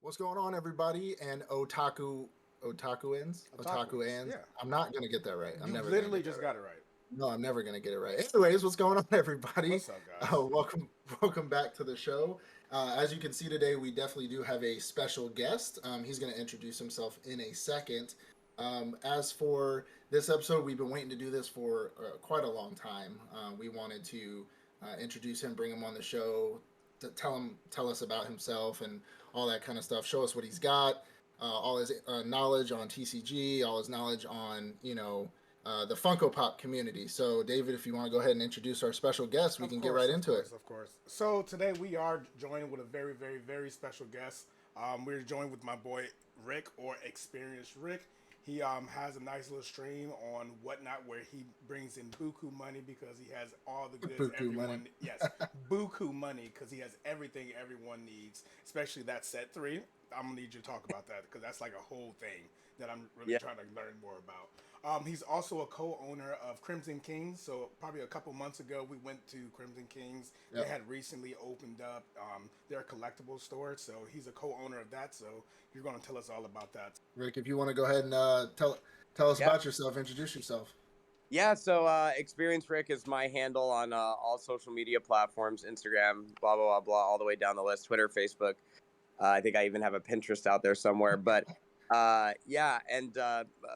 What's going on, everybody? And otakuins. Yeah. I'm not gonna get that right. I'm You never gonna literally get that just right. got it right. No, I'm never gonna get it right. Anyways, what's going on, everybody? What's up, guys? Welcome back to the show. As you can see today, we definitely do have a special guest. He's gonna introduce himself in a second. As for this episode, we've been waiting to do this for quite a long time. We wanted to introduce him, bring him on the show, to tell us about himself and all that kind of stuff. Show us what he's got, all his knowledge on TCG, all his knowledge on the Funko Pop community. So, David, if you want to go ahead and introduce our special guest, we Of can get course, right of into it. course, of course. So today we are joined with a very, very, very special guest. We're joined with my boy Rick, or Experienced Rick. He has a nice little stream on Whatnot where he brings in buku money because he has all the goods Buku money. everyone. Yes, buku money because he has everything everyone needs, especially that set three. I'm gonna need you to talk about that because that's like a whole thing that I'm really Yeah. trying to learn more about. He's also a co-owner of Crimson Kings. So probably a couple months ago, we went to Crimson Kings. They Yep. had recently opened up their collectible store. So he's a co-owner of that. So you're going to tell us all about that. Rick, if you want to go ahead and tell us Yeah. about yourself, introduce yourself. Yeah. So, Experience Rick is my handle on all social media platforms, Instagram, blah, blah, blah, blah, all the way down the list, Twitter, Facebook. I think I even have a Pinterest out there somewhere. But yeah. And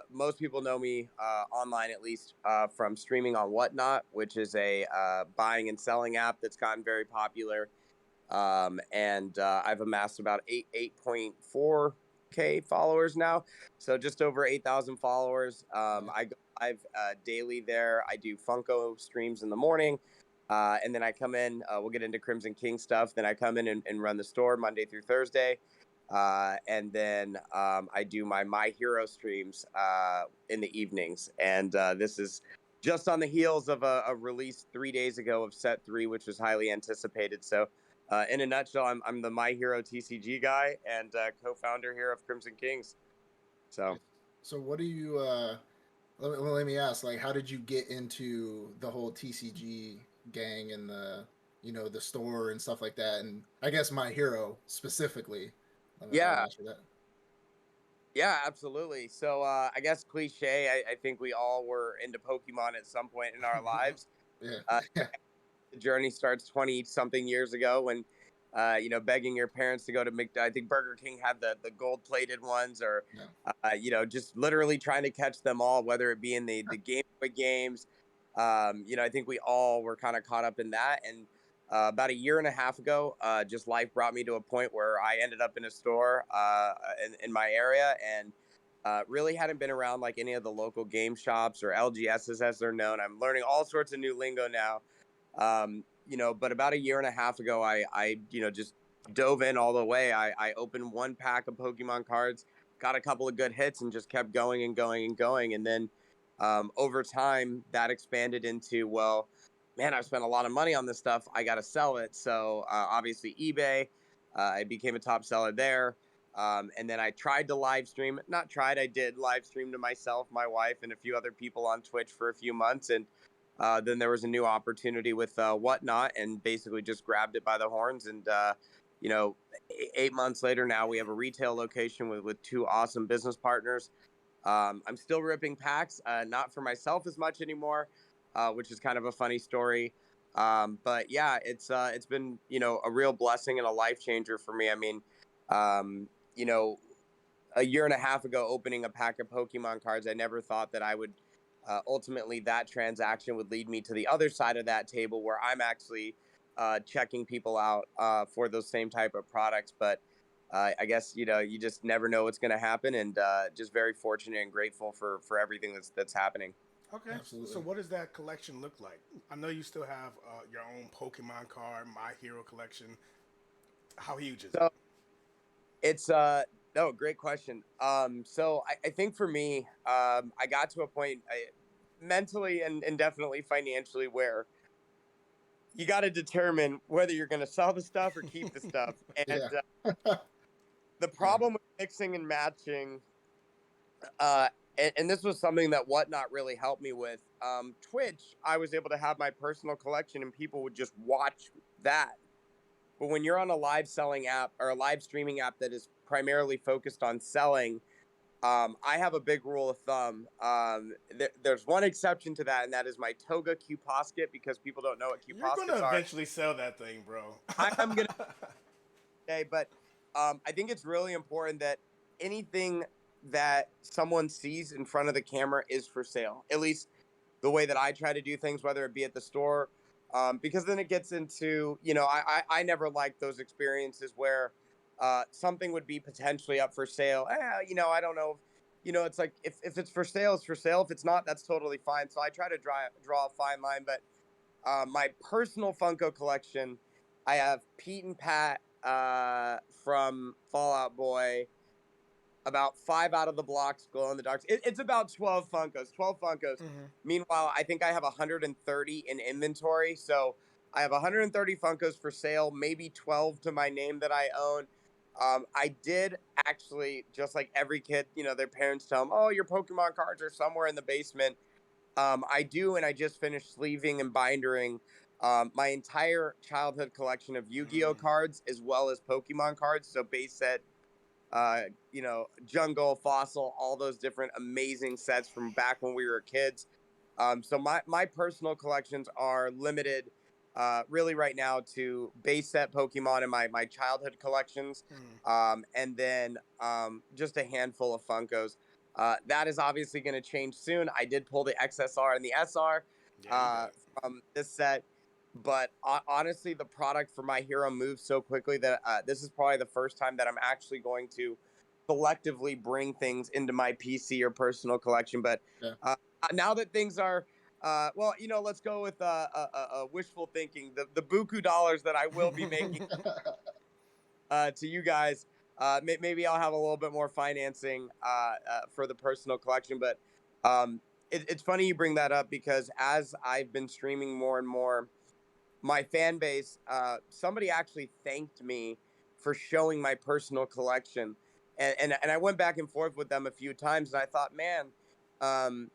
most people know me online, at least from streaming on Whatnot, which is a buying and selling app that's gotten very popular. And I've amassed about 8.4K followers now, so just over 8,000 followers. Nice. I go live daily there. I do Funko streams in the morning, and then I come in. We'll get into Crimson King stuff. Then I come in and run the store Monday through Thursday. And then I do my Hero streams in the evenings, and this is just on the heels of a release 3 days ago of Set Three, which was highly anticipated. So in a nutshell, I'm the My Hero TCG guy and co-founder here of Crimson Kings. So So, what do you? Let me ask. Like, how did you get into the whole TCG gang and the store and stuff like that? And I guess My Hero specifically. Let me yeah, ask you that. yeah, absolutely. So I guess cliche. I think we all were into Pokemon at some point in our lives. Yeah. Uh, the journey starts 20 something years ago when begging your parents to go to I think Burger King had the gold plated ones, or Yeah. just literally trying to catch them all, whether it be in the Game Boy games. I think we all were kind of caught up in that. And about a year and a half ago, just life brought me to a point where I ended up in a store in my area, and really hadn't been around like any of the local game shops or LGSs as they're known. I'm learning all sorts of new lingo now. But about a year and a half ago, I just dove in all the way. I opened one pack of Pokemon cards, got a couple of good hits, and just kept going and going and going. And then over time, that expanded into, well, man, I've spent a lot of money on this stuff. I got to sell it. So obviously, eBay, I became a top seller there. And then I tried to live stream, not tried, I did live stream to myself, my wife, and a few other people on Twitch for a few months. And then there was a new opportunity with Whatnot, and basically just grabbed it by the horns. And, 8 months later now, we have a retail location with two awesome business partners. I'm still ripping packs, not for myself as much anymore, which is kind of a funny story. But yeah, it's been a real blessing and a life changer for me. I mean, um, you know, a year and a half ago, opening a pack of Pokemon cards, I never thought that I would ultimately that transaction would lead me to the other side of that table where I'm actually checking people out for those same type of products. But I guess you just never know what's going to happen, and just very fortunate and grateful for everything that's happening. Okay. So Absolutely. what does that collection look like? I know you still have your own Pokemon card, My Hero collection. How huge is it? So it's no, great question. So I think for me, I got to a point mentally and definitely financially where you got to determine whether you're going to sell the stuff or keep the stuff. And Yeah. the Yeah. problem with mixing and matching, uh, and this was something that Whatnot really helped me with. Twitch, I was able to have my personal collection, and people would just watch that. But when you're on a live selling app or a live streaming app that is primarily focused on selling, I have a big rule of thumb. There's one exception to that, and that is my toga Q posket, because people don't know what Q You're gonna poskets are. eventually sell that thing, bro. I'm gonna say, but I think it's really important that anything that someone sees in front of the camera is for sale. At least the way that I try to do things, whether it be at the store, because then it gets into, I never liked those experiences where something would be potentially up for sale. I don't know. It's like if it's for sale, it's for sale. If it's not, that's totally fine. So I try to draw a fine line. But my personal Funko collection, I have Pete and Pat from Fallout Boy, about 5 out of the blocks glow in the dark. It's about 12 Funkos. 12 Funkos. Hmm. Meanwhile, I think I have 130 in inventory. So I have 130 Funkos for sale, maybe 12 to my name that I own. I did actually, just like every kid, their parents tell them, "Oh, your Pokemon cards are somewhere in the basement." I do, and I just finished sleeving and bindering my entire childhood collection of Yu-Gi-Oh cards as well as Pokemon cards. So base set, jungle, fossil, all those different amazing sets from back when we were kids. So my personal collections are limited, really right now, to base set Pokemon and my childhood collections, and then just a handful of Funkos. That is obviously going to change soon. I did pull the XSR and the SR Yeah, you did. from this set, but honestly, the product for my hero moves so quickly that this is probably the first time that I'm actually going to collectively bring things into my PC or personal collection. But Yeah. now that things are, let's go with wishful thinking. The buku dollars that I will be making to you guys, maybe I'll have a little bit more financing for the personal collection. But it's funny you bring that up, because as I've been streaming more and more, my fan base, somebody actually thanked me for showing my personal collection, and I went back and forth with them a few times, and I thought, man, um,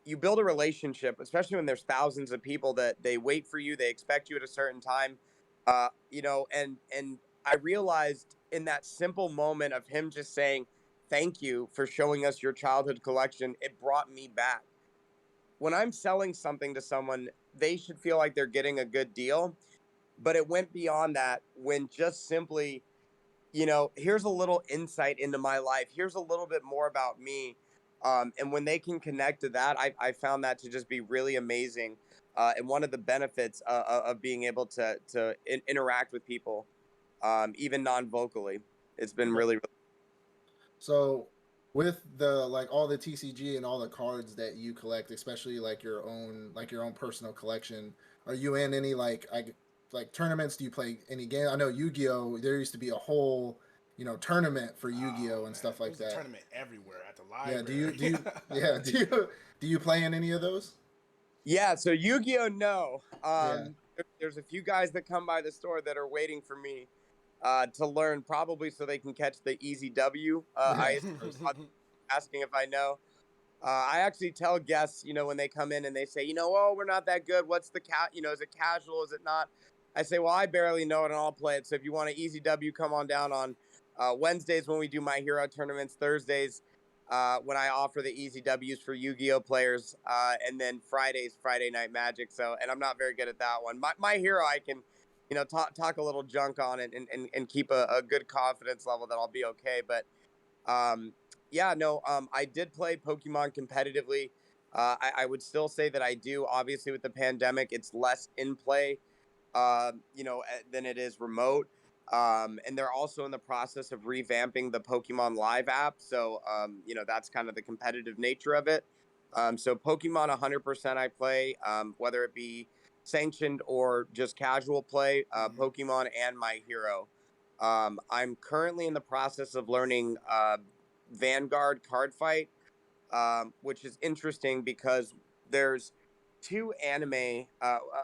you build a relationship, especially when there's thousands of people that they wait for you, they expect you at a certain time, and I realized in that simple moment of him just saying thank you for showing us your childhood collection, it brought me back. When I'm selling something to someone, they should feel like they're getting a good deal, but it went beyond that when just simply, here's a little insight into my life. Here's a little bit more about me. And when they can connect to that, I found that to just be really amazing. And one of the benefits of being able to interact with people, even non-vocally, it's been Okay. really, really. So with the like all the TCG and all the cards that you collect, especially like your own personal collection, are you in any like tournaments? Do you play any game? I know Yu-Gi-Oh! There used to be a whole tournament for Oh Yu-Gi-Oh! And man, stuff there like was a that. tournament everywhere at the Yeah. Do you library. do you yeah do you play in any of those? Yeah, so Yu-Gi-Oh! No. Yeah. There's a few guys that come by the store that are waiting for me to learn, probably so they can catch the easy W. Yeah. I Of course. asking if I know. I actually tell guests, when they come in and they say, oh, we're not that good. What's the is it casual? Is it not? I say, well, I barely know it and I'll play it. So if you want an easy W, come on down on Wednesdays when we do my hero tournaments, Thursdays when I offer the easy Ws for Yu-Gi-Oh players, and then Fridays, Friday Night Magic. So, and I'm not very good at that one. My hero, I can, talk a little junk on it and keep a good confidence level that I'll be okay. But um, yeah, no, I did play Pokemon competitively. I would still say that I do. Obviously, with the pandemic, it's less in play, than it is remote. And they're also in the process of revamping the Pokemon Live app. So, that's kind of the competitive nature of it. So Pokemon 100% I play, whether it be sanctioned or just casual play, Mhm. Pokemon and my hero. I'm currently in the process of learning Vanguard card fight, which is interesting because there's two anime,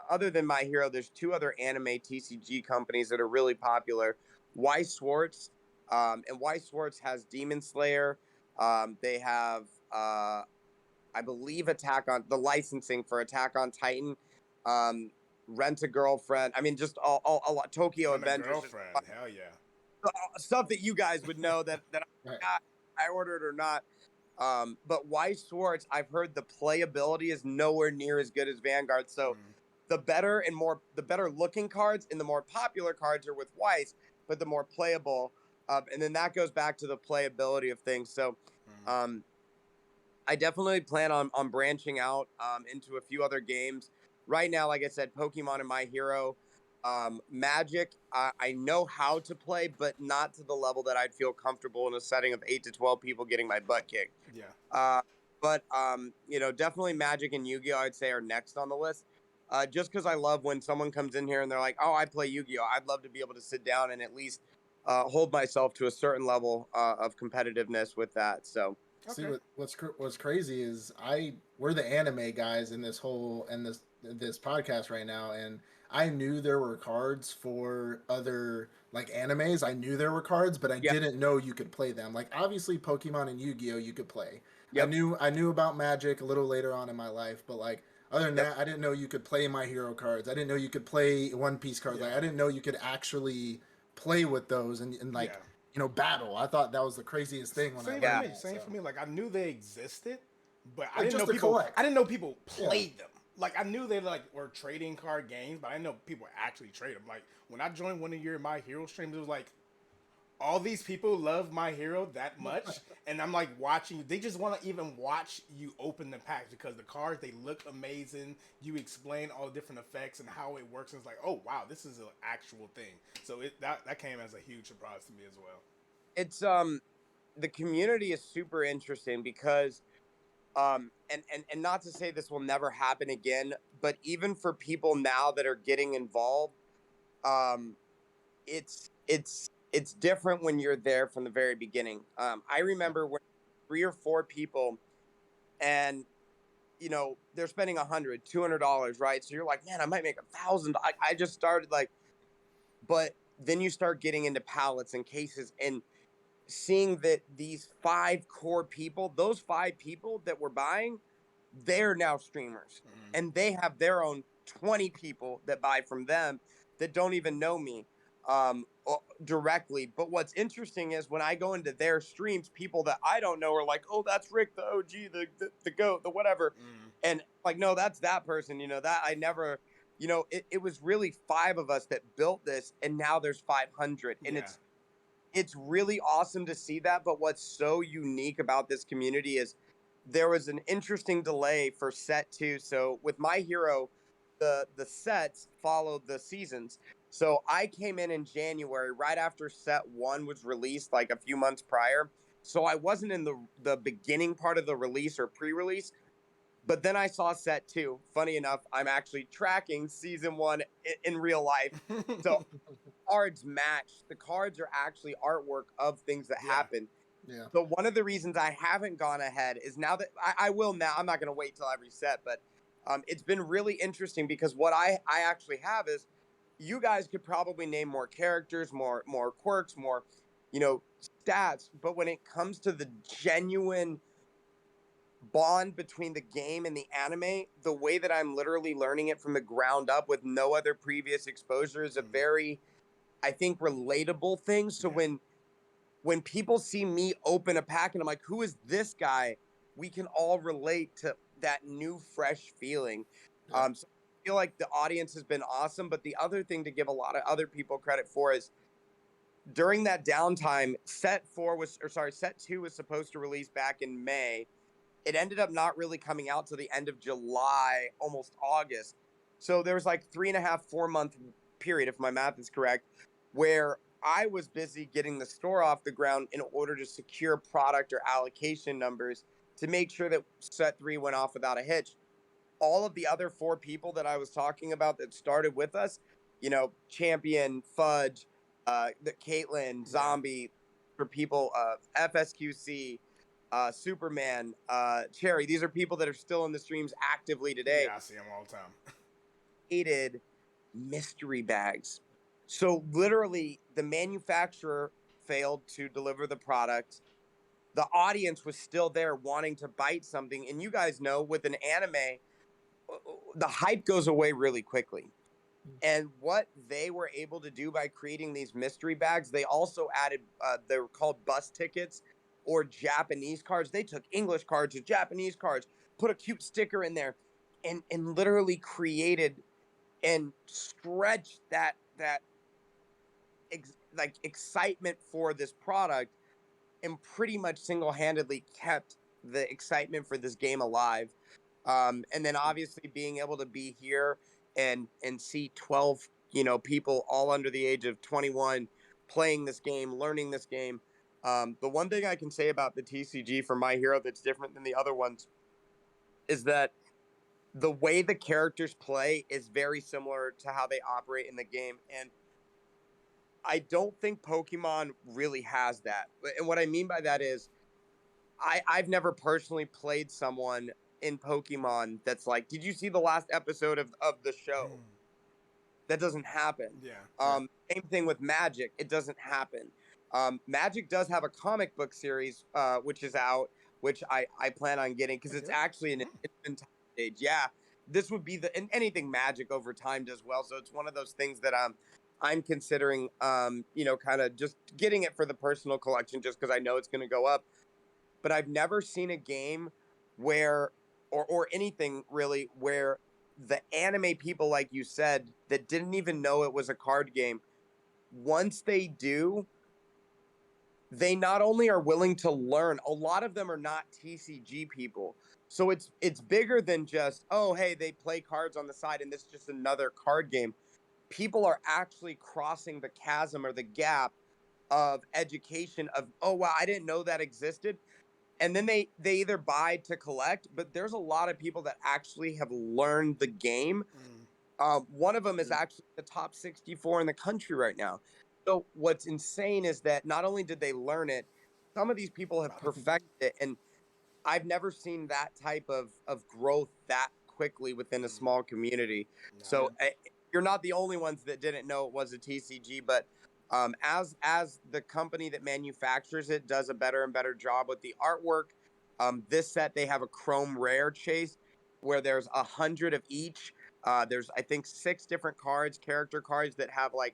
other than My Hero, there's two other anime TCG companies that are really popular. Y Swartz, and Y Swartz has Demon Slayer. They have, I believe, Attack on the licensing for Attack on Titan. Um, Rent a Girlfriend. I mean, just a lot. Tokyo Rent a Avengers, just girlfriend. Hell yeah. stuff that you guys would know that Right. I ordered or not. But Weiss Schwartz, I've heard the playability is nowhere near as good as Vanguard. So the better looking cards and the more popular cards are with Weiss, but the more playable. And then that goes back to the playability of things. So I definitely plan on branching out into a few other games. Right now, like I said, Pokemon and My Hero. Magic, I know how to play, but not to the level that I'd feel comfortable in a setting of 8 to 12 people getting my butt kicked. Yeah. But definitely Magic and Yu-Gi-Oh! I'd say are next on the list. Just because I love when someone comes in here and they're like, "Oh, I play Yu-Gi-Oh!" I'd love to be able to sit down and at least hold myself to a certain level of competitiveness with that. So See Okay. what's crazy is we're the anime guys in this podcast right now, and I knew there were cards for other like animes. I knew there were cards, but I yeah, didn't know you could play them. Like obviously Pokemon and Yu-Gi-Oh you could play. yep, I knew about Magic a little later on in my life, but like other than yep, that, I didn't know you could play My Hero cards. I didn't know you could play One Piece cards. Like Yeah. I didn't know you could actually play with those and like Yeah. battle. I thought that was the craziest thing when I Same for learned yeah, me. that. Same So for me. Like I knew they existed, but I like didn't know just to people. collect. I didn't know people Yeah. played them. Like I knew they like were trading card games, but I didn't know people actually trade them. Like when I joined one of your My Hero streams, it was like all these people love My Hero that much, and I'm like watching. They just want to even watch you open the packs because the cards they look amazing. You explain all the different effects and how it works, and it's like, oh wow, this is an actual thing. So that came as a huge surprise to me as well. it's the community is super interesting because and not to say this will never happen again, but even for people now that are getting involved, um, it's different when you're there from the very beginning. I remember when 3 or 4 people, and they're spending $100, $200, right? So you're like, man, I might make 1,000. I just started like, but then you start getting into pallets and cases and seeing that these 5 core people, those 5 people that were buying, they're now streamers and they have their own 20 people that buy from them that don't even know me directly. But what's interesting is when I go into their streams, people that I don't know are like, oh, that's Rick, the OG, the GOAT, the whatever. And like, no, that's that person, that I never, it was really 5 of us that built this, and now there's 500. And Yeah. it's really awesome to see that. But what's so unique about this community is there was an interesting delay for set 2. So with My Hero, the sets followed the seasons. So I came in January, right after set 1 was released, like a few months prior. So I wasn't in the beginning part of the release or pre-release. But then I saw set 2. Funny enough, I'm actually tracking season 1 in real life. So cards match. The cards are actually artwork of things that Yeah. happen. Yeah. So one of the reasons I haven't gone ahead is now that I will now. I'm not going to wait till every set, but it's been really interesting because what I actually have is you guys could probably name more characters, more quirks, more stats, but when it comes to the genuine bond between the game and the anime, the way that I'm literally learning it from the ground up with no other previous exposure is a very, I think, relatable thing. So Yeah. when people see me open a pack and I'm like, who is this guy? We can all relate to that new, fresh feeling. Yeah. So I feel like the audience has been awesome. But the other thing to give a lot of other people credit for is during that downtime, set 2 was supposed to release back in May. It ended up not really coming out till the end of July, almost August. So there was like 3.5, 4 month period, if my math is correct, where I was busy getting the store off the ground in order to secure product or allocation numbers to make sure that set 3 went off without a hitch. All of the other 4 people that I was talking about that started with us, Champion, Fudge, the Caitlin, Yeah. Zombie, for people, FSQC, Superman, Cherry. These are people that are still in the streams actively today. Yeah. I see them all the time. Hated mystery bags. So literally, the manufacturer failed to deliver the product. The audience was still there wanting to bite something, and you guys know with an anime, the hype goes away really quickly. And what they were able to do by creating these mystery bags, they also added, they were called bus tickets or Japanese cards. They took English cards or Japanese cards, put a cute sticker in there, and literally created and stretched that like excitement for this product, and pretty much single-handedly kept the excitement for this game alive. And then obviously being able to be here and see 12, people all under the age of 21 playing this game, learning this game. The one thing I can say about the TCG for My Hero that's different than the other ones is that the way the characters play is very similar to how they operate in the game. And I don't think Pokemon really has that. And what I mean by that is I've never personally played someone in Pokemon that's like, did you see the last episode of the show? That doesn't happen. Yeah. Same thing with Magic. It doesn't happen. Magic does have a comic book series, which is out, which I plan on getting because it's actually an infant stage. Yeah, this would be and anything Magic over time does well. So it's one of those things that I'm considering, kind of just getting it for the personal collection just because I know it's going to go up. But I've never seen a game where, or anything really, where the anime people, like you said, that didn't even know it was a card game, once they do, they not only are willing to learn, a lot of them are not TCG people. So it's bigger than just, oh, hey, they play cards on the side and this is just another card game. People are actually crossing the chasm or the gap of education of, oh, wow, I didn't know that existed. And then they either buy to collect, but there's a lot of people that actually have learned the game. One of them is actually the top 64 in the country right now. So what's insane is that not only did they learn it, some of these people have perfected it, and I've never seen that type of growth that quickly within a small community. So you're not the only ones that didn't know it was a TCG, but as the company that manufactures it does a better and better job with the artwork, this set they have a Chrome Rare chase where there's 100 of each. There's I think 6 different cards, character cards that have like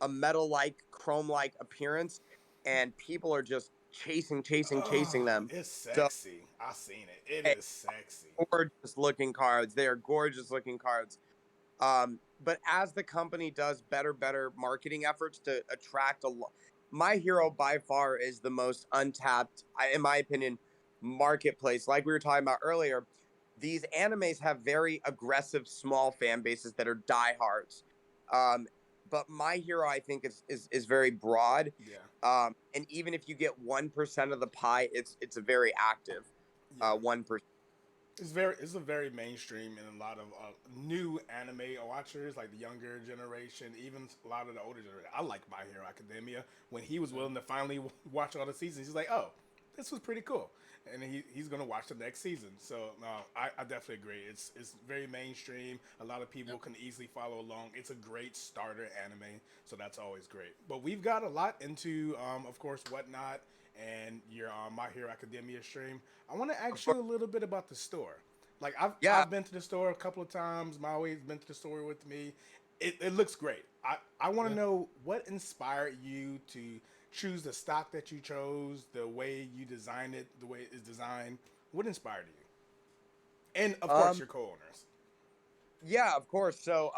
a metal-like, chrome-like appearance, and people are just chasing them. It's So sexy. I seen it. It hey, is sexy. gorgeous looking cards. They are gorgeous looking cards. But as the company does better marketing efforts to attract My Hero by far is the most untapped, in my opinion, marketplace. Like we were talking about earlier, these animes have very aggressive small fan bases that are diehards. Um, but My Hero, I think, is very broad. Yeah. And even if you get 1% of the pie, it's a very active Yeah. 1%. It's a very mainstream and a lot of new anime watchers, like the younger generation, even a lot of the older generation. I like My Hero Academia. When he was willing to finally watch all the seasons, he's like, "Oh, this was pretty cool," and he's gonna watch the next season. So I definitely agree. It's very mainstream. A lot of people can easily follow along. It's a great starter anime, so that's always great. But we've got a lot into, of course, Whatnot and your My Hero Academia stream. I want to ask you a little bit about the store. Like Yeah. I've been to the store a couple of times. Maui's been to the store with me. It looks great. I want to know what inspired you to choose the stock that you chose, the way you designed it, the way it is designed. What inspired you? And of course, Um, your co-owners. Yeah, of course. So,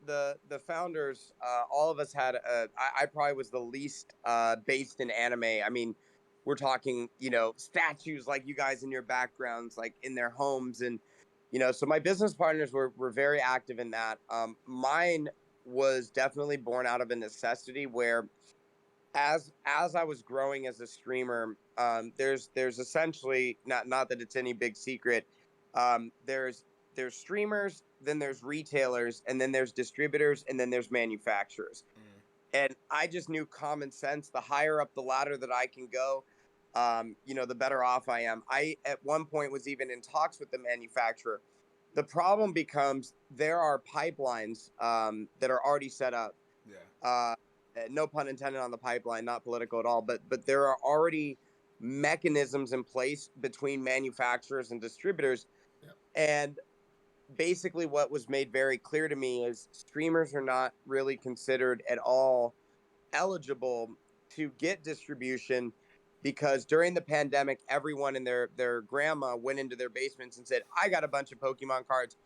the founders, all of us had. I probably was the least based in anime. I mean, we're talking, statues like you guys in your backgrounds, like in their homes, and So my business partners were very active in that. Mine was definitely born out of a necessity where, as I was growing as a streamer, there's essentially not that it's any big secret. There's streamers, then there's retailers, and then there's distributors, and then there's manufacturers. And I just knew common sense. The higher up the ladder that I can go, the better off I am. I at one point was even in talks with the manufacturer. The problem becomes there are pipelines that are already set up. Yeah. No pun intended on the pipeline, not political at all, but there are already mechanisms in place between manufacturers and distributors. Yeah. And basically what was made very clear to me is streamers are not really considered at all eligible to get distribution because during the pandemic, everyone and their grandma went into their basements and said, I got a bunch of Pokemon cards.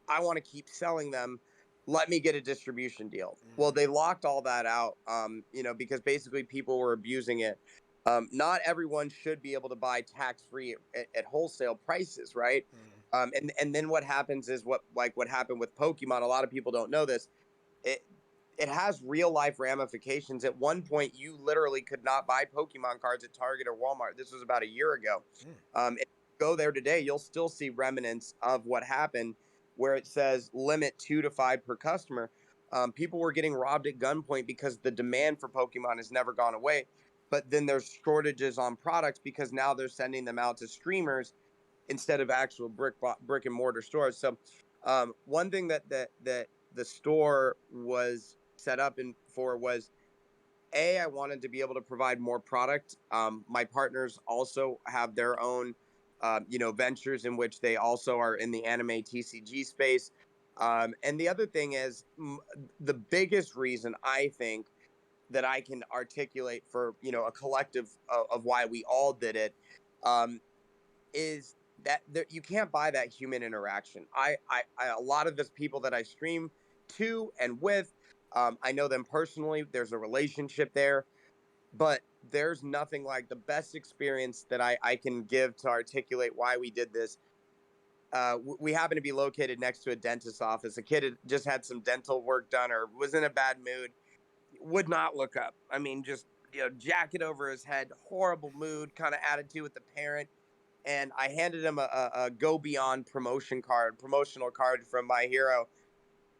I want to keep selling them. Let me get a distribution deal. Well, they locked all that out, because basically people were abusing it. Not everyone should be able to buy tax free at wholesale prices, right? And then what happens is what happened with Pokemon. A lot of people don't know this. It it has real life ramifications. At one point, you literally could not buy Pokemon cards at Target or Walmart. This was about a year ago. If you go there today, you'll still see remnants of what happened, where it says limit 2 to 5 per customer. People were getting robbed at gunpoint because the demand for Pokemon has never gone away. But then there's shortages on products because now they're sending them out to streamers instead of actual brick and mortar stores. So, one thing that the store was set up for was I wanted to be able to provide more product. My partners also have their own, ventures in which they also are in the anime TCG space. And the other thing is the biggest reason I think that I can articulate for a collective of why we all did it, is that you can't buy that human interaction. A lot of the people that I stream to and with, I know them personally. There's a relationship there, but there's nothing like the best experience that I can give to articulate why we did this. We happen to be located next to a dentist's office. A kid had just had some dental work done or was in a bad mood, would not look up. I mean, just jacket over his head, horrible mood, kind of attitude with the parent. And I handed him a Go Beyond promotional card from My Hero.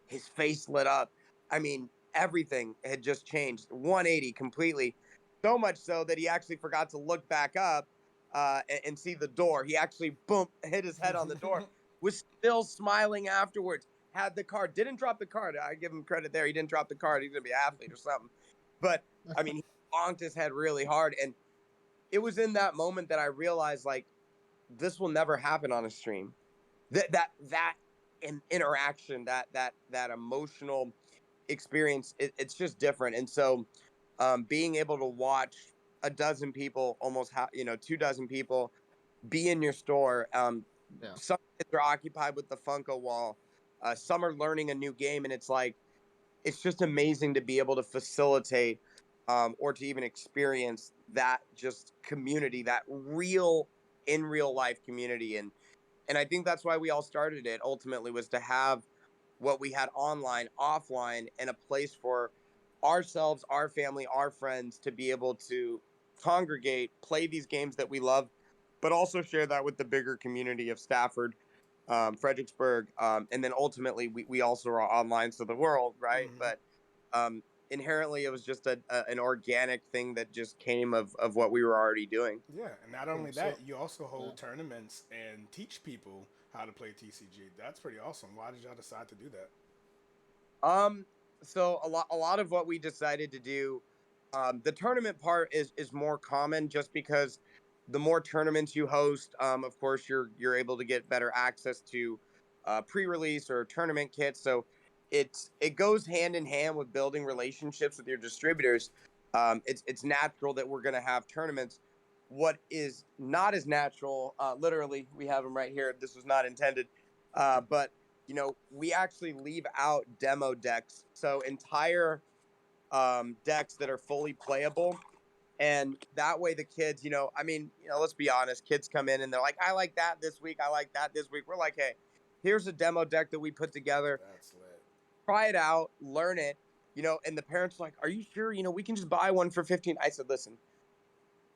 His face lit up. I mean, everything had just changed 180 completely. So much so that he actually forgot to look back up and see the door. He actually, boom, hit his head on the door. Was still smiling afterwards. Had the card. Didn't drop the card. I give him credit there. He didn't drop the card. He's going to be an athlete or something. But, I mean, he bonked his head really hard. And it was in that moment that I realized, like, this will never happen on a stream. That interaction, that emotional experience, it's just different. And so, being able to watch a dozen people, almost 2 dozen people, be in your store. Yeah. Some kids are occupied with the Funko wall. Some are learning a new game, and it's just amazing to be able to facilitate or to even experience that just community, that in real life community. And I think that's why we all started it ultimately, was to have what we had online, offline, and a place for ourselves, our family, our friends to be able to congregate, play these games that we love, but also share that with the bigger community of Stafford, Fredericksburg, and then ultimately we also are online to the world, right? But um, inherently, it was just an organic thing that just came of what we were already doing. Yeah, and not Cool. only So, that, you also yeah. hold tournaments and teach people how to play TCG. That's pretty awesome. Why did y'all decide to do that? Um, so a lot of what we decided to do, the tournament part is more common just because the more tournaments you host, of course you're able to get better access to pre-release or tournament kits. So it goes hand in hand with building relationships with your distributors. It's natural that we're going to have tournaments. What is not as natural, literally, we have them right here. This was not intended, but we actually leave out demo decks. So entire decks that are fully playable. And that way the kids, let's be honest, kids come in and they're like, I like that this week. I like that this week. We're like, hey, here's a demo deck that we put together. That's lit. Try it out, learn it, and the parents are like, are you sure? We can just buy one for 15. I said, listen,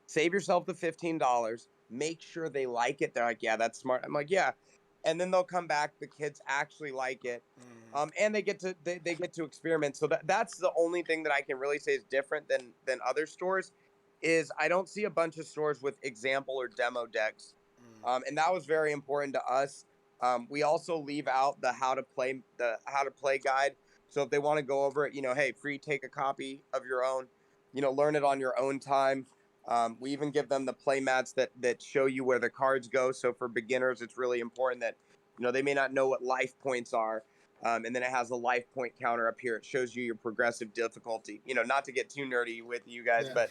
save yourself the $15. Make sure they like it. They're like, yeah, that's smart. I'm like, yeah. And then they'll come back. The kids actually like it, and they get to experiment. So that's the only thing that I can really say is different than other stores. Is I don't see a bunch of stores with example or demo decks, and that was very important to us. We also leave out the how to play guide. So if they want to go over it, hey, free, take a copy of your own. Learn it on your own time. We even give them the play mats that show you where the cards go. So for beginners, it's really important that They may not know what life points are. And then it has a life point counter up here. It shows you your progressive difficulty. Not to get too nerdy with you guys, Yeah. but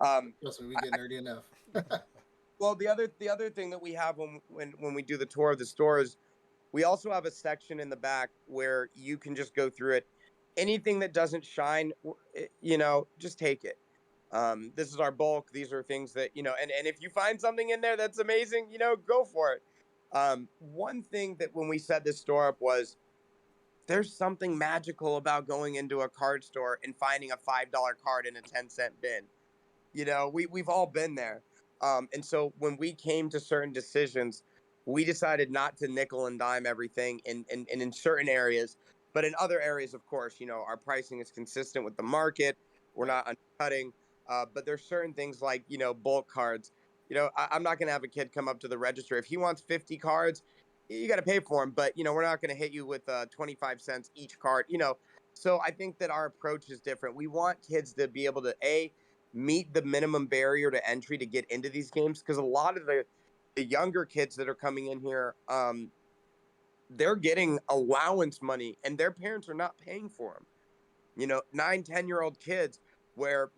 um, Trust me, we get nerdy enough. well, the other thing that we have when we do the tour of the store is we also have a section in the back where you can just go through it. Anything that doesn't shine, just take it. This is our bulk. These are things that, and if you find something in there that's amazing, go for it. One thing that when we set this store up was there's something magical about going into a card store and finding a $5 card in a 10-cent bin. We've all been there. And so when we came to certain decisions, we decided not to nickel and dime everything in certain areas, but in other areas, of course, our pricing is consistent with the market. We're Right. not undercutting. But there's certain things like, bulk cards. I'm not going to have a kid come up to the register. If he wants 50 cards, you got to pay for them. But, we're not going to hit you with 25 cents each card, So I think that our approach is different. We want kids to be able to, meet the minimum barrier to entry to get into these games, because a lot of the younger kids that are coming in here, they're getting allowance money and their parents are not paying for them. 9, 10-year-old kids where,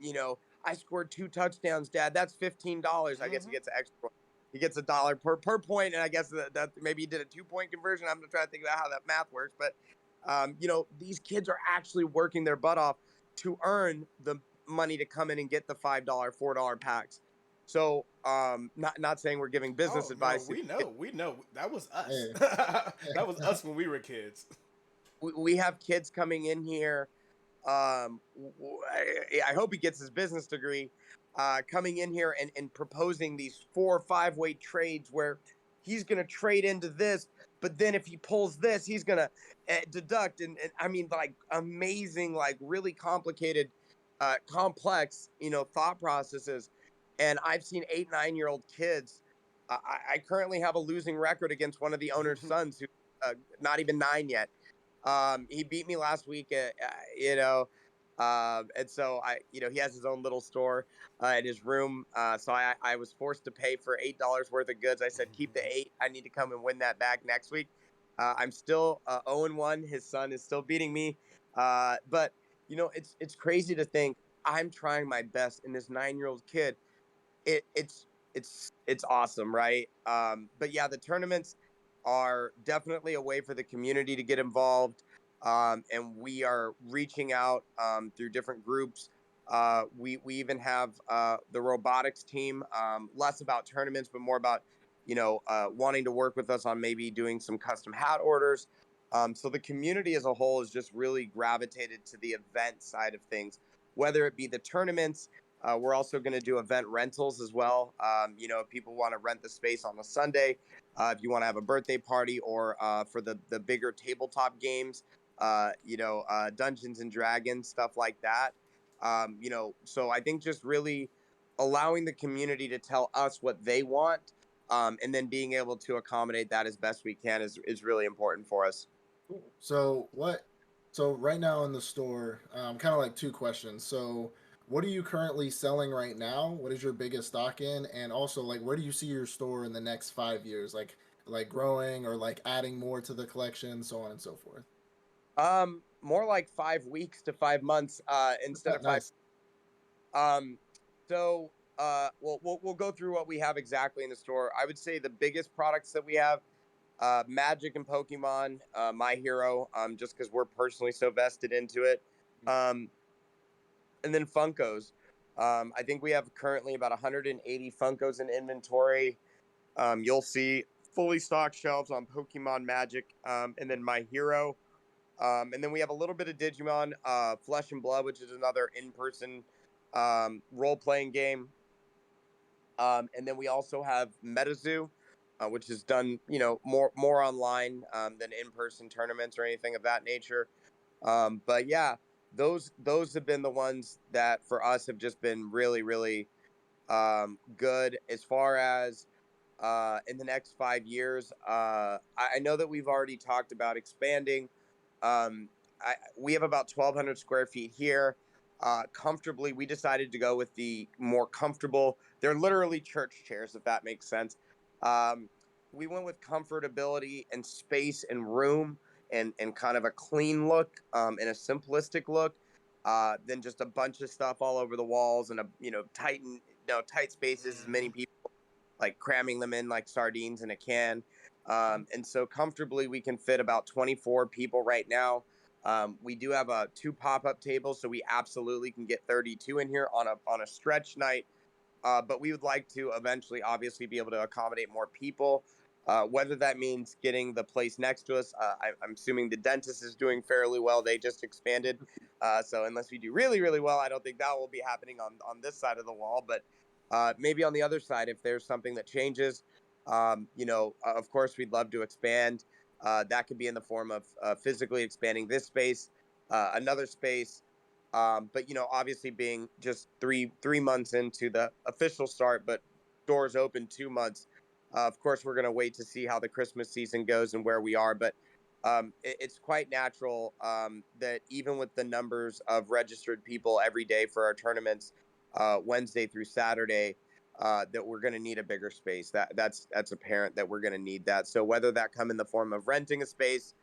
I scored 2 touchdowns, Dad. That's $15. I guess he gets an extra. He gets $1 per point, and I guess that maybe he did a 2-point conversion. I'm trying to think about how that math works, but these kids are actually working their butt off to earn the money to come in and get the $5, $4 packs. So, not saying we're giving business Oh no, advice. we know that was us. Hey. That was us when we were kids. We have kids coming in here. I hope he gets his business degree. Coming in here and proposing these 4 or 5 way trades where he's going to trade into this, but then if he pulls this, he's going to deduct. And I mean, like amazing, like really complicated, complex, thought processes. And I've seen 8, 9-year-old kids. I currently have a losing record against one of the owner's sons who not even 9 yet. He beat me last week, and so he has his own little store in his room. So I was forced to pay for $8 worth of goods. I said, keep the 8. I need to come and win that back next week. I'm still 0-1. His son is still beating me. But it's crazy to think I'm trying my best, and this 9-year-old kid, it's awesome, right? But yeah, the tournaments are definitely a way for the community to get involved, and we are reaching out through different groups. We even have the robotics team, less about tournaments, but more about wanting to work with us on maybe doing some custom hat orders. So the community as a whole is just really gravitated to the event side of things, whether it be the tournaments. We're also going to do event rentals as well. If people want to rent the space on a Sunday, if you want to have a birthday party, or for the bigger tabletop games, Dungeons and Dragons, stuff like that. So I think just really allowing the community to tell us what they want, and then being able to accommodate that as best we can is really important for us. Cool. So what? So right now in the store, kind of like two questions. So what are you currently selling right now? What is your biggest stock in? And also, like, where do you see your store in the next 5 years? Like growing or like adding more to the collection, so on and so forth. More like 5 weeks to 5 months, instead of five. Nice. Um, so we'll go through what we have exactly in the store. I would say the biggest products that we have, Magic and Pokemon, My Hero, just because we're personally so vested into it. Um, and then Funkos. I think we have currently about 180 Funkos in inventory. You'll see fully stocked shelves on Pokemon, Magic, and then My Hero. And then we have a little bit of Digimon, Flesh and Blood, which is another in-person role-playing game. And then we also have MetaZoo, which is done, more online than in-person tournaments or anything of that nature. But yeah, those have been the ones that for us have just been really, really good as far as in the next 5 years. I know that we've already talked about expanding. Um, we have about 1,200 square feet here. Comfortably, we decided to go with the more comfortable. They're literally church chairs, if that makes sense. Um, we went with comfortability and space and room and kind of a clean look and a simplistic look than just a bunch of stuff all over the walls and a tight spaces, as many people like cramming them in like sardines in a can. And so comfortably we can fit about 24 people right now. We do have two pop-up tables, so we absolutely can get 32 in here on a stretch night. But we would like to eventually, obviously, be able to accommodate more people. Whether that means getting the place next to us, I'm assuming the dentist is doing fairly well. They just expanded, so unless we do really, really well, I don't think that will be happening on this side of the wall. But maybe on the other side, if there's something that changes, of course, we'd love to expand. That could be in the form of physically expanding this space, another space. But obviously being just three months into the official start, but doors open 2 months. Of course, we're going to wait to see how the Christmas season goes and where we are. But it's quite natural that even with the numbers of registered people every day for our tournaments, Wednesday through Saturday, that we're going to need a bigger space. That's apparent that we're going to need that. So whether that come in the form of renting a space,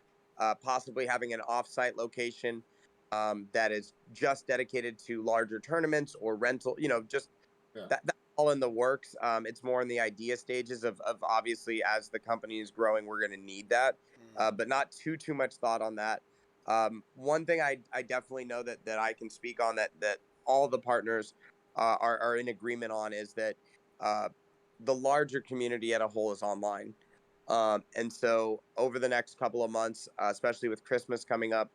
possibly having an offsite location that is just dedicated to larger tournaments or rental, just Yeah. that's all in the works. It's more in the idea stages of obviously as the company is growing, we're going to need that, but not too much thought on that. One thing I definitely know that I can speak on that all the partners are in agreement on is that uh, the larger community at a whole is online. And so over the next couple of months, especially with Christmas coming up,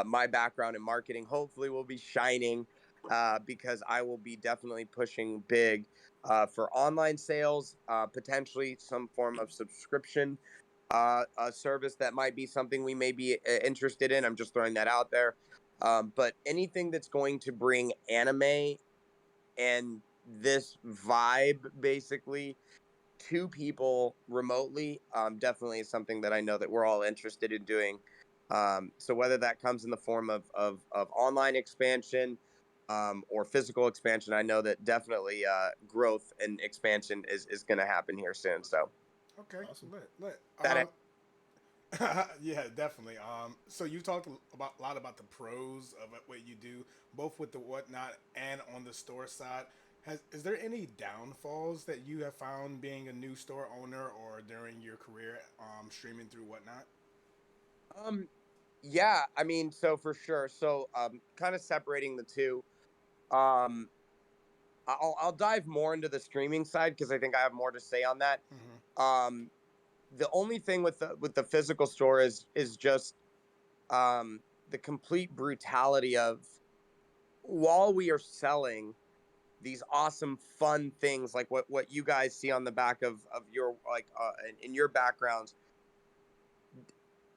my background in marketing hopefully will be shining because I will be definitely pushing big for online sales, potentially some form of subscription a service that might be something we may be interested in. I'm just throwing that out there. But anything that's going to bring anime and this vibe basically to people remotely definitely is something that I know that we're all interested in doing. So whether that comes in the form of online expansion or physical expansion, I know that definitely growth and expansion is going to happen here soon. So Okay, Awesome. lit. that Yeah, definitely. So you talked about a lot about the pros of what you do, both with the whatnot and on the store side. Is there any downfalls that you have found being a new store owner or during your career streaming through whatnot? um yeah, I mean, so for sure. So kind of separating the two. Um I'll dive more into the streaming side because I think I have more to say on that. Hmm. Um the only thing with the physical store is just the complete brutality of while we are selling these awesome fun things like what you guys see on the back of your like in your backgrounds,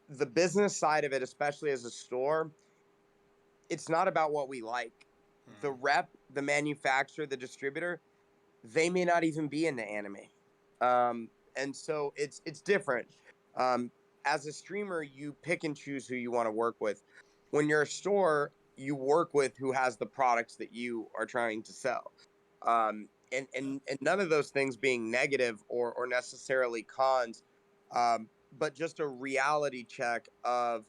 the business side of it, especially as a store, it's not about what we like. The rep, the manufacturer, the distributor, they may not even be into anime. And so it's different. Um, as a streamer, you pick and choose who you want to work with. When you're a store, you work with who has the products that you are trying to sell. And none of those things being negative or necessarily cons, but just a reality check of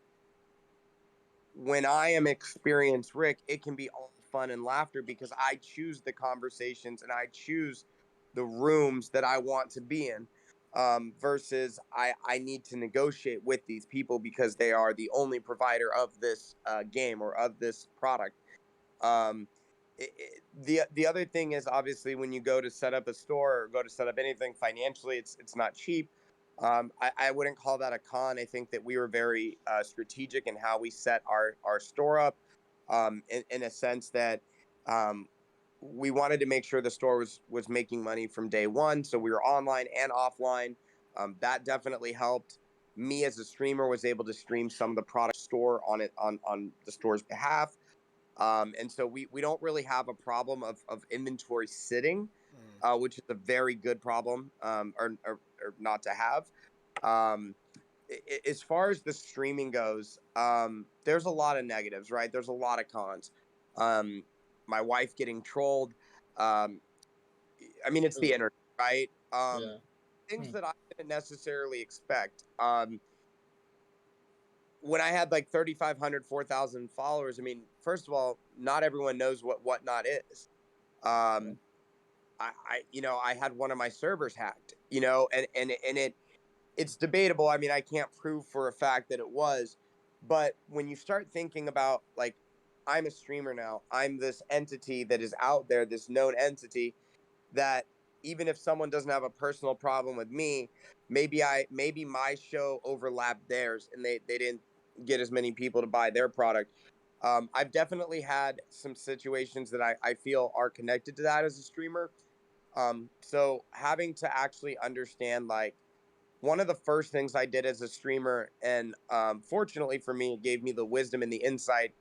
when I am experienced Rick, it can be all fun and laughter because I choose the conversations and I choose the rooms that I want to be in. Versus I need to negotiate with these people because they are the only provider of this game or of this product. Um, the other thing is obviously when you go to set up a store or go to set up anything financially, it's not cheap. I wouldn't call that a con. I think that we were very strategic in how we set our store up, in a sense that um, we wanted to make sure the store was making money from day one. So we were online and offline. That definitely helped. Me as a streamer was able to stream some of the product store on it on the store's behalf. And so we don't really have a problem of inventory sitting, which is a very good problem, or not to have. Um, as far as the streaming goes, there's a lot of negatives, right? There's a lot of cons. Um, my wife getting trolled. Um, I mean, it's the Really? internet, right? Yeah. things Hmm. that I didn't necessarily expect. When I had like 3,500, 4,000 followers, I mean, first of all, not everyone knows what whatnot is. Um, I had one of my servers hacked, and it's debatable. I mean, I can't prove for a fact that it was, but when you start thinking about like, I'm a streamer now, I'm this entity that is out there, this known entity that even if someone doesn't have a personal problem with me, maybe my show overlapped theirs and they didn't get as many people to buy their product. I've definitely had some situations that I feel are connected to that as a streamer. So having to actually understand like one of the first things I did as a streamer, and fortunately for me, it gave me the wisdom and the insight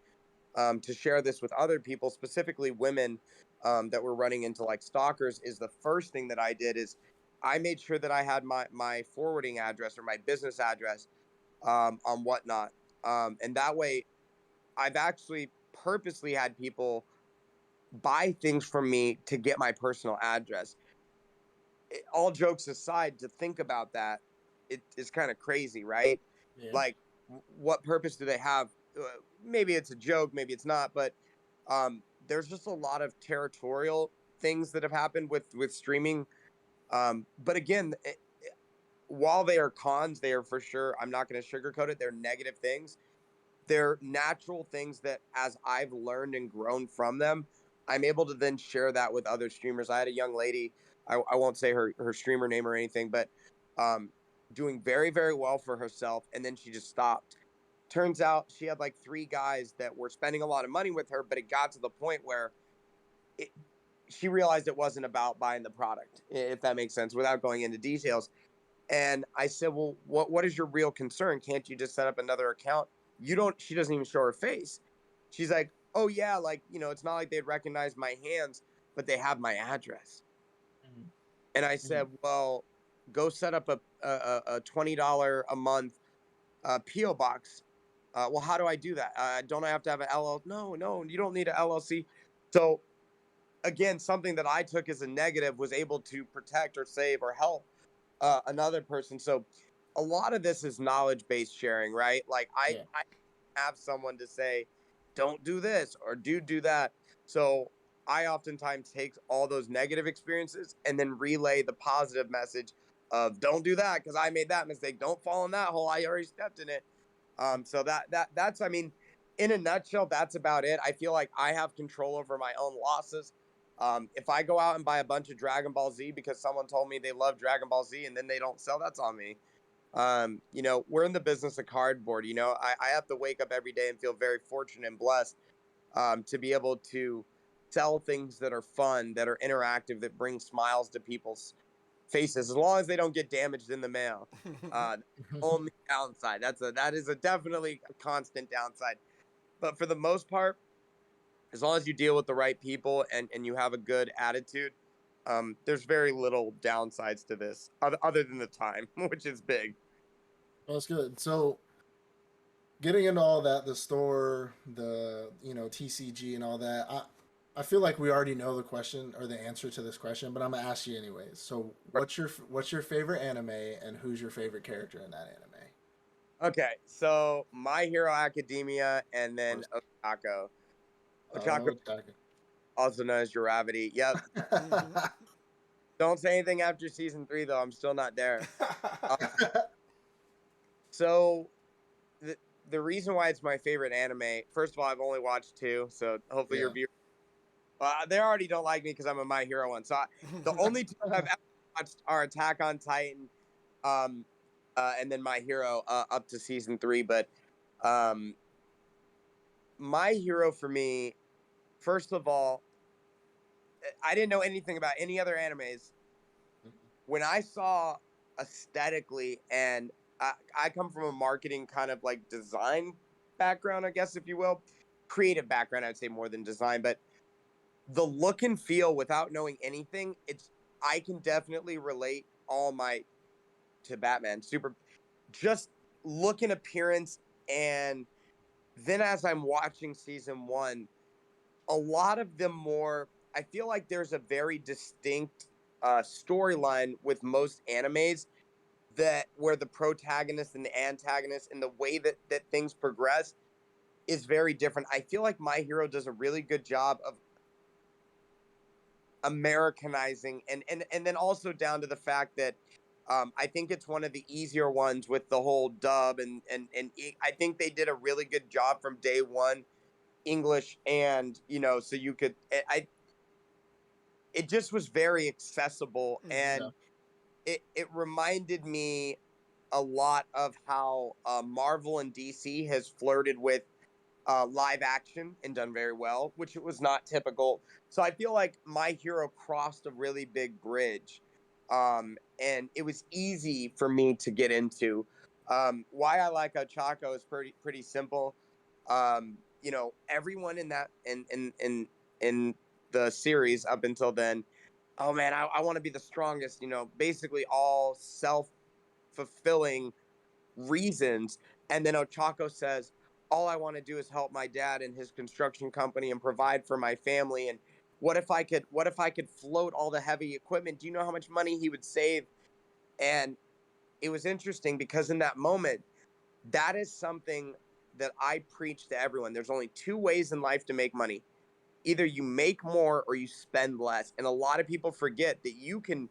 to share this with other people, specifically women that were running into like stalkers. Is the first thing that I did is I made sure that I had my forwarding address or my business address on Whatnot, and that way I've actually purposely had people buy things from me to get my personal address. All jokes aside, to think about that, it is kind of crazy, right? Yeah. Like, what purpose do they have? Maybe it's a joke, maybe it's not, but there's just a lot of territorial things that have happened with streaming. But again, while they are cons, they are for sure. I'm not going to sugarcoat it. They're negative things. They're natural things that, as I've learned and grown from them, I'm able to then share that with other streamers. I had a young lady, I won't say her streamer name or anything, but um, doing very, very well for herself. And then she just stopped. Turns out she had like three guys that were spending a lot of money with her, but it got to the point where it, she realized it wasn't about buying the product, if that makes sense, without going into details. And I said, well, what is your real concern? Can't you just set up another account? You don't, she doesn't even show her face. She's like, oh yeah, like, it's not like they'd recognize my hands, but they have my address. Mhm. And I Mhm. said, well, go set up a $20 a month PO box. Well, how do I do that? Don't I have to have an LLC? No, you don't need an LLC. So again, something that I took as a negative was able to protect or save or help another person. So a lot of this is knowledge based sharing, right? Like Yeah. I have someone to say, don't do this or do that. So I oftentimes take all those negative experiences and then relay the positive message of don't do that because I made that mistake. Don't fall in that hole. I already stepped in it. So that's I mean, in a nutshell, that's about it. I feel like I have control over my own losses. If I go out and buy a bunch of Dragon Ball Z because someone told me they love Dragon Ball Z and then they don't sell, that's on me. We're in the business of cardboard. I have to wake up every day and feel very fortunate and blessed to be able to sell things that are fun, that are interactive, that bring smiles to people's faces, as long as they don't get damaged in the mail. Only downside. That is a definitely a constant downside. But for the most part, as long as you deal with the right people and you have a good attitude, there's very little downsides to this other than the time, which is big. Well, that's good. So, getting into all that, the store, the TCG and all that, I feel like we already know the question or the answer to this question, but I'm gonna ask you anyways. So, what's your favorite anime, and who's your favorite character in that anime? Okay, so My Hero Academia and Of then course. Ochako. Ochako, Oh, Taka. also known as Gravity. Yep. Don't say anything after season 3, though. I'm still not there. Uh, so the the reason why it's my favorite anime, first of all, I've only watched two, so hopefully your Yeah. viewers, they already don't like me because I'm a My Hero one. So the only two I've ever watched are Attack on Titan, um, and then My Hero up to season 3. But um, My Hero for me, first of all, I didn't know anything about any other animes. When I saw aesthetically, and I come from a marketing kind of like design background, I guess, if you will, creative background, I'd say more than design, but the look and feel without knowing anything, I can definitely relate All Might to Batman. Super, just look and appearance, and then as I'm watching season one, a lot of them more. I feel like there's a very distinct storyline with most animes, that where the protagonist and the antagonist and the way that things progress is very different. I feel like My Hero does a really good job of Americanizing, and then also down to the fact that I think it's one of the easier ones with the whole dub, I think they did a really good job from day one, English, and so you could it just was very accessible, Yeah. and it reminded me a lot of how Marvel and DC has flirted with live action and done very well, which it was not typical. So I feel like My Hero crossed a really big bridge, and it was easy for me to get into. Why I like Ochako is pretty simple. Everyone in that in the series up until then, oh man, I want to be the strongest. Basically all self fulfilling reasons. And then Ochako says, all I want to do is help my dad and his construction company and provide for my family. And what if I could float all the heavy equipment? Do you know how much money he would save? And it was interesting because in that moment, that is something that I preach to everyone. There's only two ways in life to make money. Either you make more or you spend less. And a lot of people forget that you can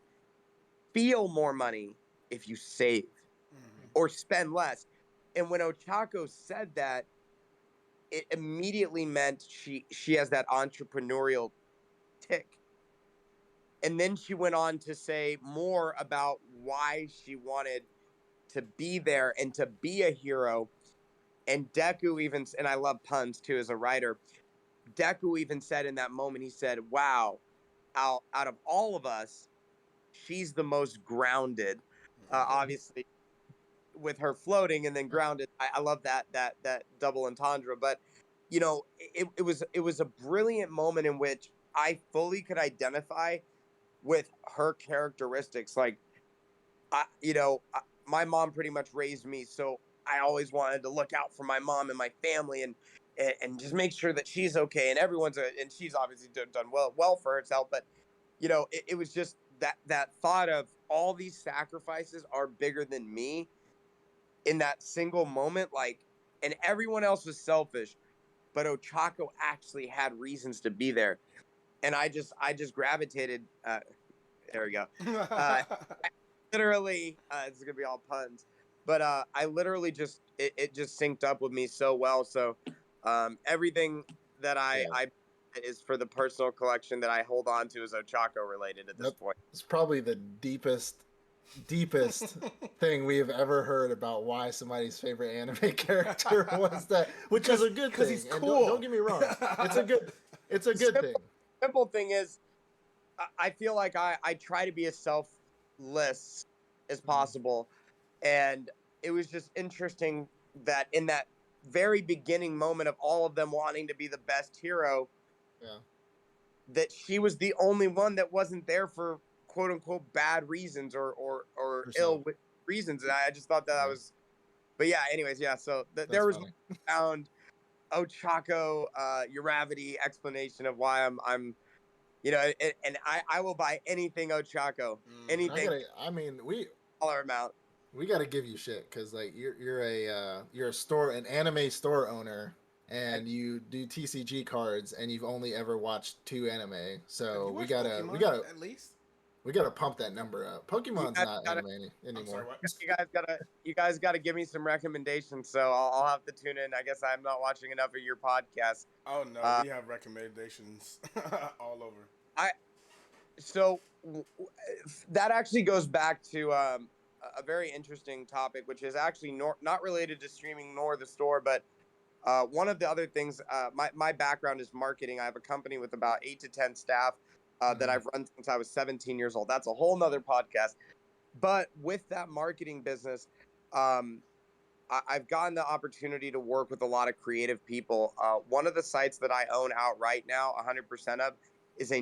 feel more money if you save or spend less. And when Ochako said that, it immediately meant she has that entrepreneurial tick. And then she went on to say more about why she wanted to be there and to be a hero. And Deku even, and I love puns too as a writer, Deku even said in that moment, he said, wow, out of all of us, she's the most grounded. Obviously, with her floating and then grounded. I love that double entendre. But it was a brilliant moment in which I fully could identify with her characteristics. Like my mom pretty much raised me, so I always wanted to look out for my mom and my family and just make sure that she's okay and and she's obviously done well for herself. But it was just that thought of all these sacrifices are bigger than me in that single moment, like, and everyone else was selfish, but Ochako actually had reasons to be there, and I just gravitated. There we go. Uh, literally, it's gonna be all puns, but I literally it just synced up with me so well. So, everything that I is for the personal collection that I hold on to is Ochako related at this point. It's probably the deepest thing we have ever heard about why somebody's favorite anime character was that, which is a good thing. He's And cool. don't get me wrong, it's a good thing. Simple thing is, I feel like I try to be as selfless as possible, and it was just interesting that in that very beginning moment of all of them wanting to be the best hero, Yeah. that she was the only one that wasn't there for quote unquote bad reasons or Herself. ill reasons, and I just thought that was. But yeah, anyways, yeah. So there was found Ochako Uravity explanation of why I'm and I will buy anything Ochako, anything dollar amount. We got to give you shit because like you're a store, an anime store owner, and you do TCG cards, and you've only ever watched 2 anime. So we gotta at least we gotta pump that number up. Pokemon's not anime anymore. I'm sorry, what? You guys gotta give me some recommendations. So I'll have to tune in. I guess I'm not watching enough of your podcast. Oh no, we have recommendations all over. That actually goes back to a very interesting topic, which is actually not related to streaming nor the store, but one of the other things. My background is marketing. I have a company with about 8 to 10 staff that I've run since I was 17 years old. That's a whole nother podcast. But with that marketing business, I've gotten the opportunity to work with a lot of creative people. One of the sites that I own outright now, 100% of, is a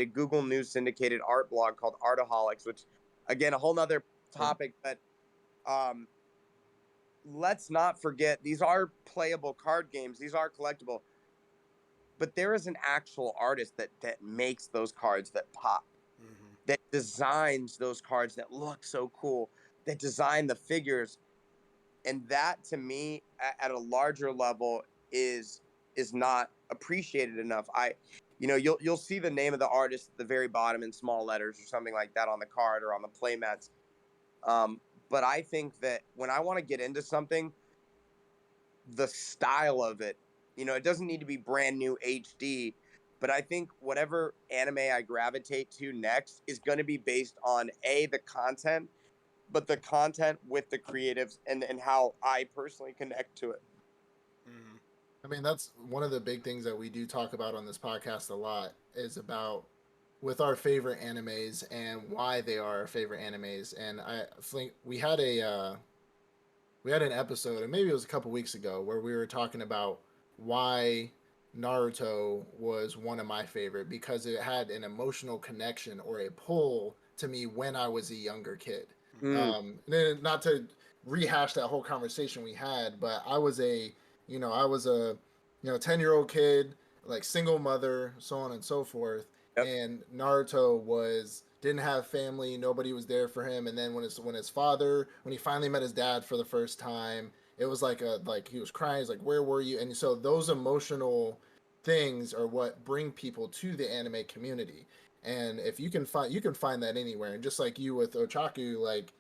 Google News syndicated art blog called Artaholics, which, again, a whole nother topic. But let's not forget, these are playable card games. These are collectible. But there is an actual artist that makes those cards that pop. that designs those cards that look so cool, that design the figures. And that to me at a larger level is not appreciated enough. You'll see the name of the artist at the very bottom in small letters or something like that on the card or on the playmats. But I think that when I want to get into something, the style of it, it doesn't need to be brand new HD, but I think whatever anime I gravitate to next is going to be based on the content, but the content with the creatives and how I personally connect to it. Mm-hmm. I mean, that's one of the big things that we do talk about on this podcast a lot is about with our favorite animes and why they are our favorite animes. And I think we had an episode, and maybe it was a couple weeks ago, where we were talking about why Naruto was one of my favorite because it had an emotional connection or a pull to me when I was a younger kid. Mm, Not to rehash that whole conversation we had, but I was a 10-year-old kid, like single mother, so on and so forth. yep. And Naruto was didn't have family, nobody was there for him. And then when he finally met his dad for the first time, it was like he was crying. He's like, "Where were you?" And so those emotional things are what bring people to the anime community. And if you can find that anywhere. And just like you with Ochaku, like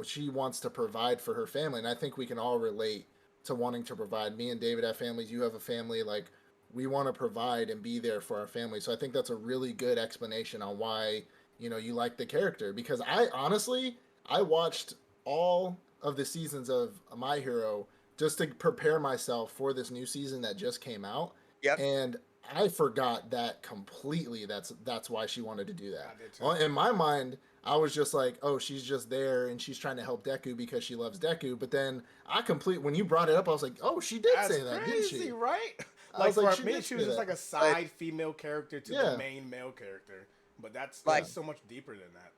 she wants to provide for her family, and I think we can all relate to wanting to provide. Me and David have families. You have a family. Like we want to provide and be there for our family. So I think that's a really good explanation on why you like the character. Because I honestly I watched all of the seasons of My Hero just to prepare myself for this new season that just came out, Yep. and I forgot that completely. That's why she wanted to do that. I did too. Well, in my mind, I was just like, oh, she's just there and she's trying to help Deku because she loves Deku. But then when you brought it up, I was like, oh, she did That's say that, didn't crazy, she? right? I Like was like, for she me, did she say was just that. like a Like, side female character to the Yeah, main male character. But that's like, so much deeper than that.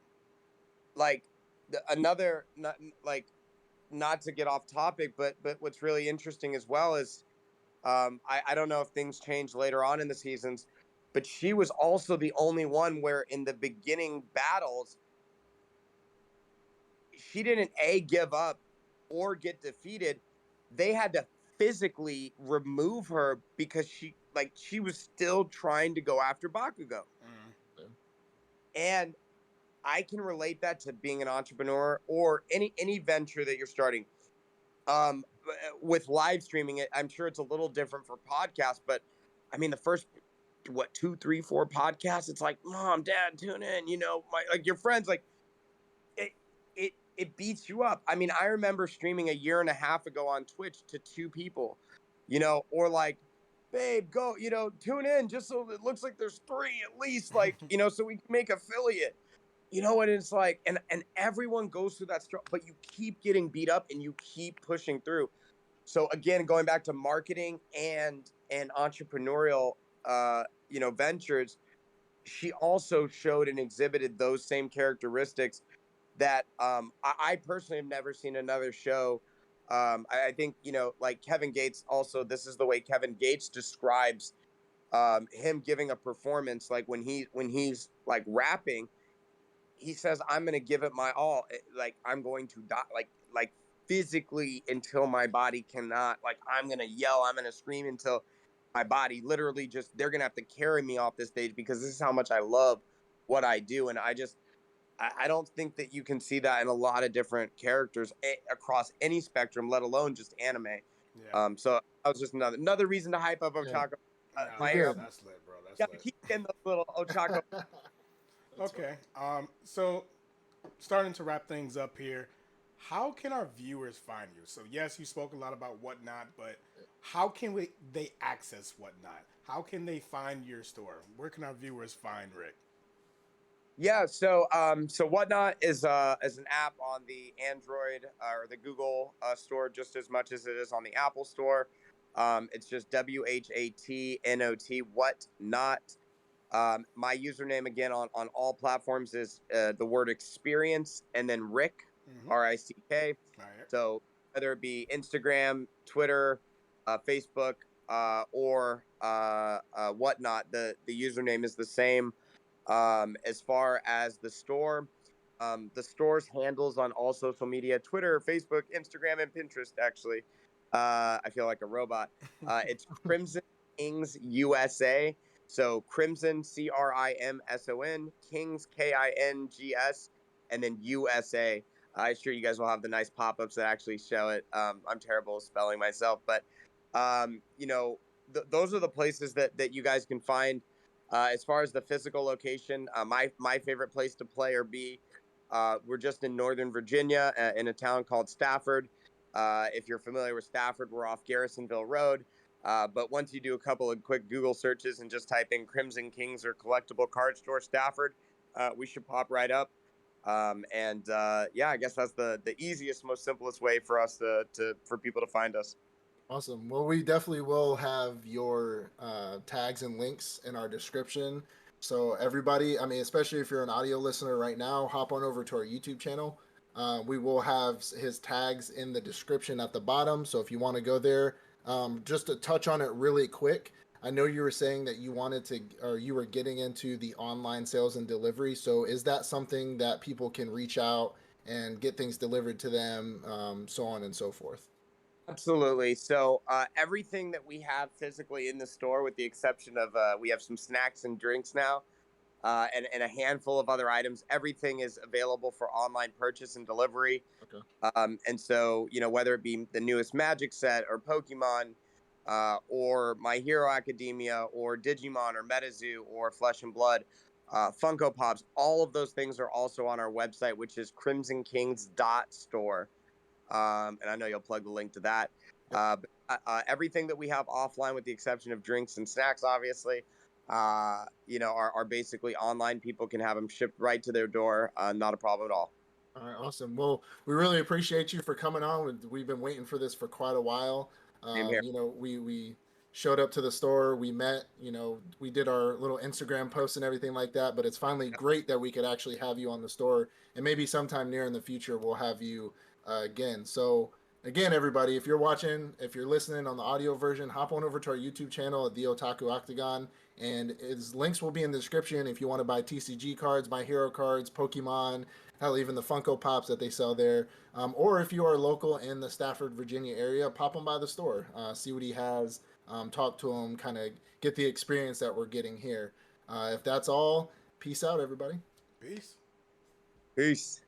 like another, not to get off topic, but what's really interesting as well is, I don't know if things change later on in the seasons, but she was also the only one where in the beginning battles, she didn't give up or get defeated. They had to physically remove her because she was still trying to go after Bakugo. Mm. And I can relate that to being an entrepreneur or any venture that you're starting. With live streaming it, I'm sure it's a little different for podcasts, but I mean the first what 2, 3, 4 podcasts, it's like, Mom, Dad, tune in, my like your friends, like it beats you up. I mean, I remember streaming a year and a half ago on Twitch to 2 people, or like, babe, go, tune in just so it looks like there's three at least, like, so we can make affiliate. What it's like, and everyone goes through that struggle, but you keep getting beat up and you keep pushing through. So again, going back to marketing and entrepreneurial, ventures, she also showed and exhibited those same characteristics that I personally have never seen another show. I think like Kevin Gates. Also, this is the way Kevin Gates describes him giving a performance. Like when he's like rapping, he says, "I'm going to give it my all. Like I'm going to die. Like physically until my body cannot. Like I'm going to yell. I'm going to scream until my body literally just they're going to have to carry me off the stage because this is how much I love what I do." And I don't think that you can see that in a lot of different characters across any spectrum, let alone just anime. Yeah. So that was just another reason to hype up yeah, Ochako. Nah, My you're hero. good. that's lit, bro. That's Got to lit. keep getting those little Ochako. That's Okay. So starting to wrap things up here, how can our viewers find you? So yes, you spoke a lot about Whatnot, but how can they access Whatnot? How can they find your store? Where can our viewers find Rick? Yeah, so Whatnot is an app on the Android or the Google store just as much as it is on the Apple store. It's just WHATNOT Whatnot. My username again on all platforms is the word experience and then Rick, Mm-hmm. RICK. All right. So whether it be Instagram, Twitter, Facebook, or Whatnot, the username is the same. As far as the store's handles on all social media: Twitter, Facebook, Instagram, and Pinterest. Actually, I feel like a robot. It's Crimson Kings USA. So Crimson, Crimson, Kings, Kings, and then USA. I'm sure you guys will have the nice pop-ups that actually show it. I'm terrible at spelling myself, but those are the places that you guys can find. As far as the physical location, my favorite place to play or be, we're just in Northern Virginia, in a town called Stafford. If you're familiar with Stafford, we're off Garrisonville Road. But once you do a couple of quick Google searches and just type in Crimson Kings or Collectible Card Store Stafford, we should pop right up. Yeah, I guess that's the easiest, most simplest way for us for people to find us. Awesome. Well, we definitely will have your tags and links in our description. So everybody, I mean, especially if you're an audio listener right now, hop on over to our YouTube channel. We will have his tags in the description at the bottom. So if you want to go there, just to touch on it really quick, I know you were saying that you wanted to, or you were getting into the online sales and delivery. So is that something that people can reach out and get things delivered to them, so on and so forth? Absolutely. So everything that we have physically in the store, with the exception of we have some snacks and drinks now, and a handful of other items, everything is available for online purchase and delivery. Okay. And so, whether it be the newest Magic set or Pokemon, or My Hero Academia or Digimon or MetaZoo or Flesh and Blood, Funko Pops, all of those things are also on our website, which is crimsonkings.store. And I know you'll plug the link to that. Yep. Everything that we have offline, with the exception of drinks and snacks, obviously, are basically online. People can have them shipped right to their door. Not a problem at all. All right, awesome. Well, we really appreciate you for coming on. We've been waiting for this for quite a while. Same here. We showed up to the store, we met, we did our little Instagram posts and everything like that, but it's finally great that we could actually have you on the store, and maybe sometime near in the future we'll have you again. So again, everybody, if you're watching, if you're listening on the audio version, hop on over to our YouTube channel at the Otaku Octagon, and its links will be in the description if you want to buy TCG cards, My Hero cards, Pokemon, hell, even the Funko Pops that they sell there. Or if you are local in the Stafford, Virginia area, pop him by the store, see what he has, talk to him, kind of get the experience that we're getting here. If that's all, peace out, everybody. Peace. Peace.